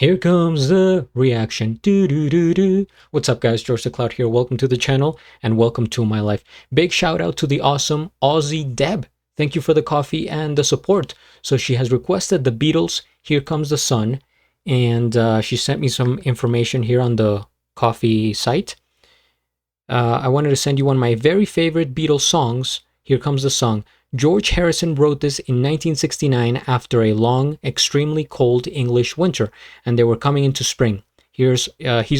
Here comes the reaction. Do do do do. What's up, guys? GeorgeTheCloud here. Welcome to the channel and welcome to my life. Big shout out to the awesome Aussie Deb. Thank you for the coffee and the support. So she has requested the Beatles. Here Comes the Sun, and she sent me some information here on the coffee site. I wanted to send you one of my very favorite Beatles songs. Here Comes the Song. George Harrison wrote this in 1969 after a long, extremely cold English winter, and they were coming into spring. He's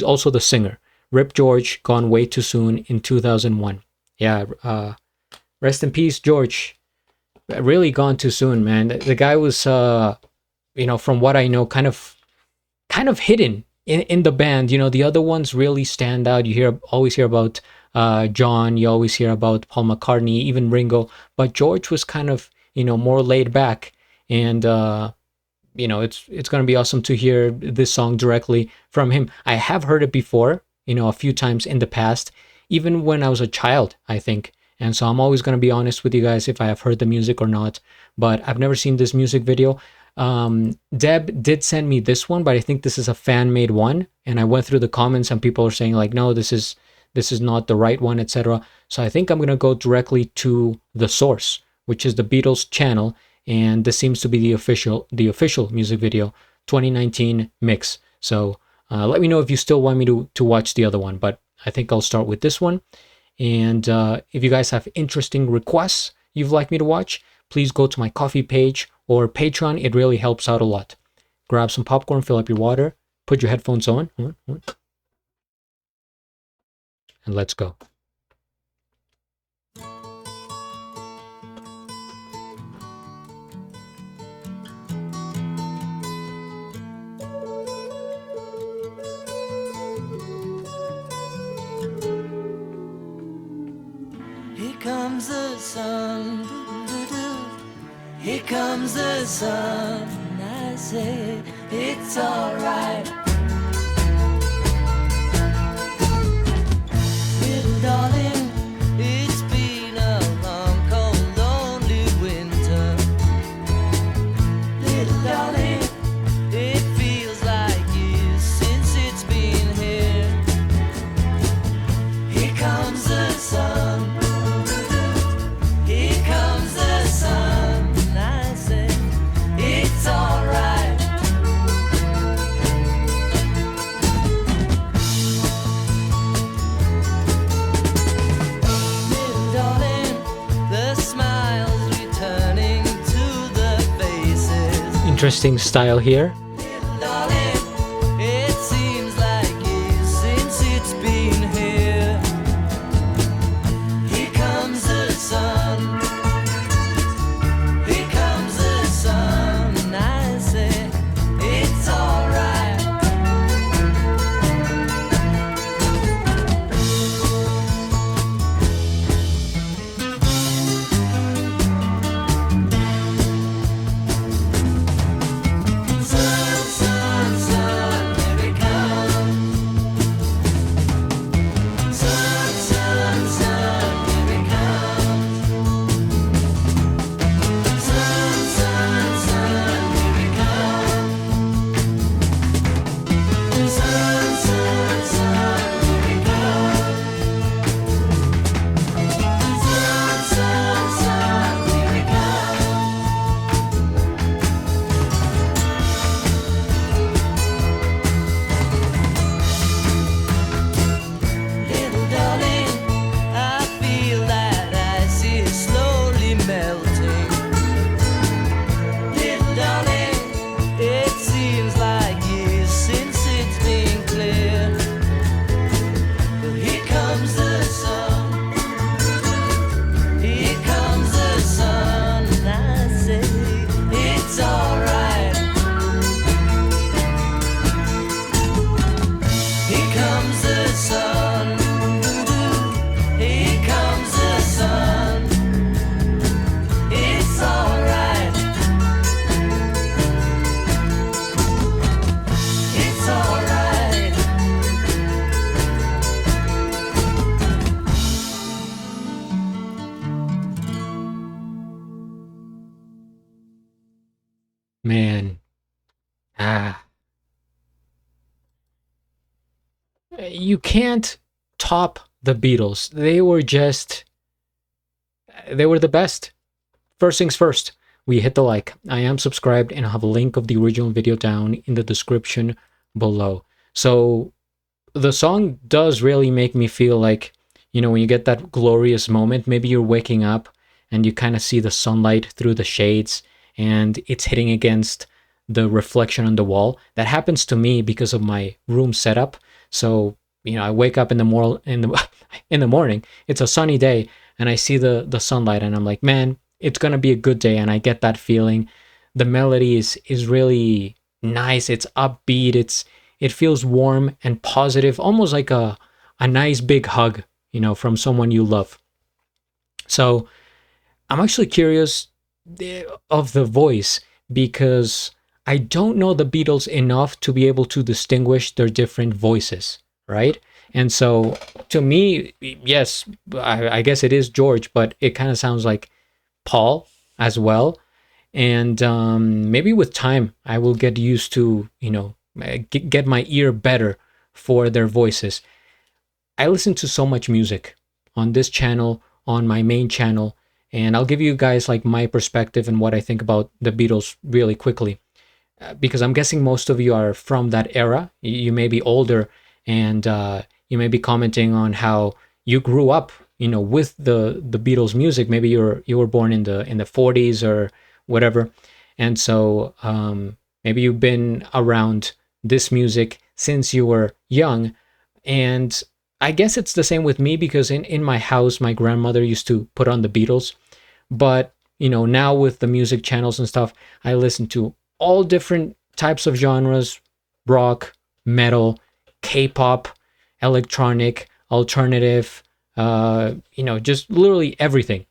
also the singer. Rip George, gone way too soon in 2001. Yeah, rest in peace, George. Really gone too soon, man. The guy was, from what I know, kind of hidden in the band. You know, the other ones really stand out. Always hear about John, you always hear about Paul McCartney, even Ringo, but George was kind of, more laid back. And it's going to be awesome to hear this song directly from him. I have heard it before, a few times in the past, even when I was a child, I think. And so I'm always going to be honest with you guys if I have heard the music or not, but I've never seen this music video. Deb did send me this one, but I think this is a fan-made one, and I went through the comments and people are saying like, no, this is not the right one, etc. So I think I'm going to go directly to the source, which is the Beatles channel, and this seems to be the official music video, 2019 mix. So let me know if you still want me to watch the other one, but I think I'll start with this one. And if you guys have interesting requests you'd like me to watch, please go to my coffee page or Patreon. It really helps out a lot. Grab some popcorn, fill up your water, put your headphones on, and let's go. Here comes the sun, here comes the sun. I say it's alright. Little darling, it's been a long, cold, lonely winter. Little darling, it feels like years since it's been here. Here comes the sun. Here comes the sun. I say it's alright. Little darling, the smiles returning to the faces. Interesting style here. Little darling, it seems like years since it's been here. Here comes the sun. Here comes the sun. And I say it's alright. Sun, sun, sun, here it comes. Sun, sun, sun, here it comes. Sun, sun, sun, here it comes. Sun, sun, sun, here it comes. Sun, sun, sun, here it comes. Little darling, I feel that ice is slowly melting. Little darling, it seems like years since it's been clear. But here comes the sun. Here comes the sun. And I say it's alright. Here comes the sun. Here comes the sun. It's alright. It's alright. Man. You can't top the Beatles. They were the best. First things first, we hit the like. I am subscribed and I'll have a link of the original video down in the description below. So the song does really make me feel like, when you get that glorious moment, maybe you're waking up and you kind of see the sunlight through the shades and it's hitting against the reflection on the wall. That happens to me because of my room setup. So, I wake up in the in the morning, it's a sunny day, and I see the sunlight and I'm like, man, it's going to be a good day, and I get that feeling. The melody is really nice. It's upbeat. It feels warm and positive, almost like a nice big hug, from someone you love. So I'm actually curious of the voice because I don't know the Beatles enough to be able to distinguish their different voices, right? And so to me, yes, I guess it is George, but it kind of sounds like Paul as well. And maybe with time, I will get used to, get my ear better for their voices. I listen to so much music on this channel, on my main channel, and I'll give you guys like my perspective and what I think about the Beatles really quickly. Because I'm guessing most of you are from that era. You may be older, and you may be commenting on how you grew up, with the Beatles music. Maybe you were born in the 40s or whatever, and so maybe you've been around this music since you were young. And I guess it's the same with me because in my house, my grandmother used to put on the Beatles. But, now with the music channels and stuff, I listen to all different types of genres: rock, metal, K-pop, electronic, alternative, just literally everything.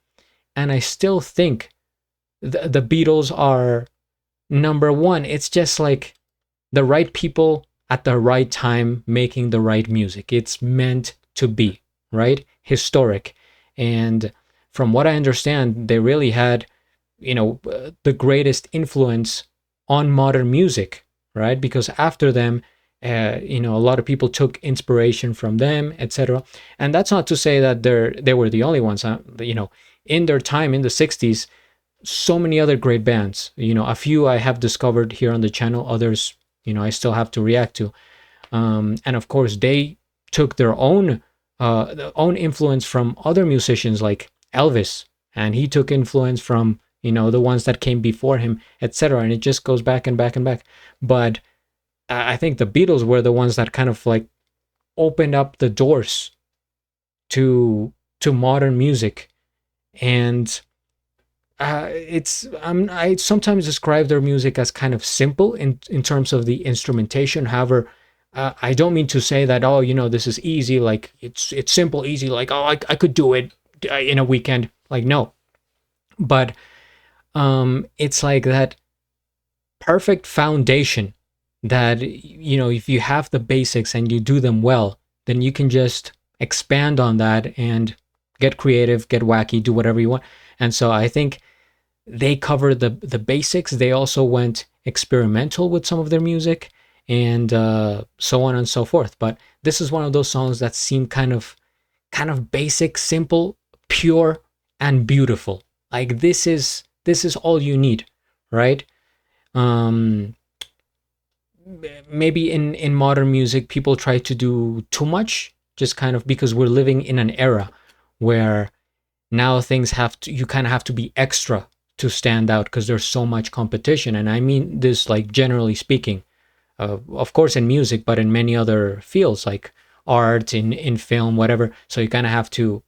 And I still think the Beatles are number one. It's just like the right people at the right time making the right music. It's meant to be, right? Historic. And from what I understand, they really had, the greatest influence on modern music, right? Because after them, a lot of people took inspiration from them, etc. And that's not to say that they were the only ones. In their time in the 60s, so many other great bands. A few I have discovered here on the channel, others, I still have to react to. And of course, they took their own influence from other musicians like Elvis, and he took influence from the ones that came before him, etc. And it just goes back and back and back. But I think the Beatles were the ones that kind of like opened up the doors to modern music. And I sometimes describe their music as kind of simple in terms of the instrumentation. However, I don't mean to say that, oh, this is easy, like it's simple, easy, like, oh, I could do it in a weekend. Like, no. But it's like that perfect foundation that, if you have the basics and you do them well, then you can just expand on that and get creative, get wacky, do whatever you want. And so I think they covered the basics. They also went experimental with some of their music, and so on and so forth. But this is one of those songs that seem kind of basic, simple, pure, and beautiful. Like this is all you need, right? Maybe in modern music, people try to do too much, just kind of because we're living in an era where now things you kind of have to be extra to stand out because there's so much competition. And I mean this like generally speaking, of course in music, but in many other fields like art, in film, whatever. So you kind of have to,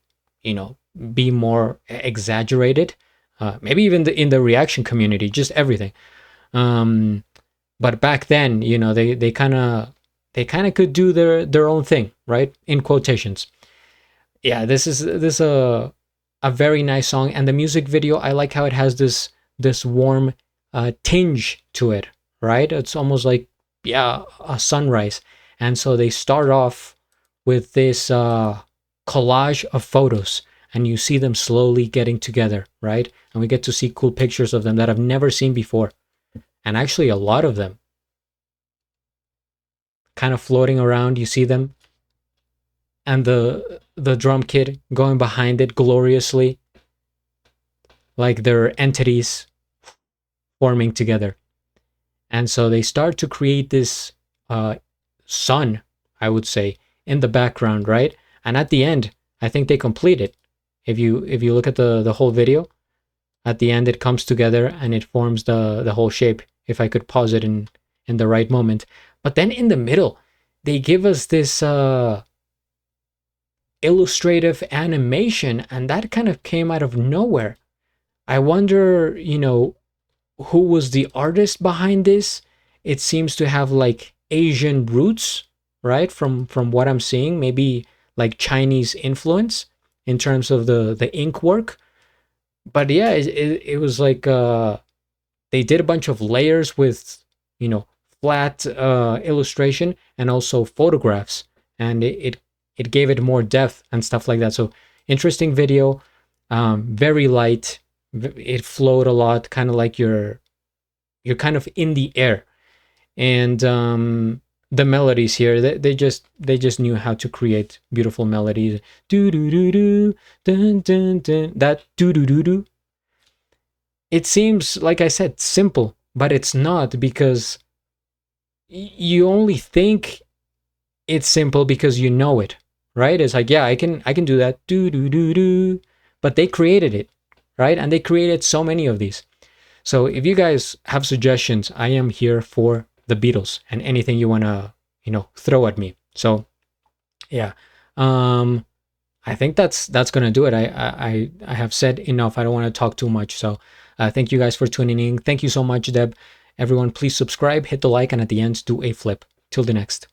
be more exaggerated. Maybe even in the reaction community, just everything. But back then, they kind of could do their own thing, right? In quotations. Yeah, this is a very nice song, and the music video, I like how it has this warm tinge to it, right? It's almost like, yeah, a sunrise. And so they start off with this collage of photos, and you see them slowly getting together, right? And we get to see cool pictures of them that I've never seen before, and actually a lot of them kind of floating around. You see them and the drum kit going behind it gloriously, like they're entities forming together. And so they start to create this uh, sun, I would say, in the background, right? And at the end, I think they complete it. If you look at the whole video, at the end it comes together and it forms the whole shape. If I could pause it in the right moment, but then in the middle, they give us this illustrative animation, and that kind of came out of nowhere. I wonder, who was the artist behind this? It seems to have like Asian roots, right? From what I'm seeing, maybe like Chinese influence in terms of the ink work. But yeah, it was like they did a bunch of layers with flat illustration and also photographs, and it gave it more depth and stuff like that. So interesting video, very light. It flowed a lot, kind of like you're kind of in the air. And the melodies here, they just knew how to create beautiful melodies. Do do do do, dun dun dun. That do do do do. It seems, like I said, simple, but it's not, because you only think it's simple because you know it, right? It's like, yeah, I can do that. Do do do do. But they created it, right? And they created so many of these. So if you guys have suggestions, I am here for the Beatles and anything you want to, throw at me. So yeah, I think that's gonna do it. I have said enough. I don't want to talk too much. So thank you guys for tuning in. Thank you so much, Deb. Everyone, please subscribe, hit the like, and at the end, do a flip. Till the next.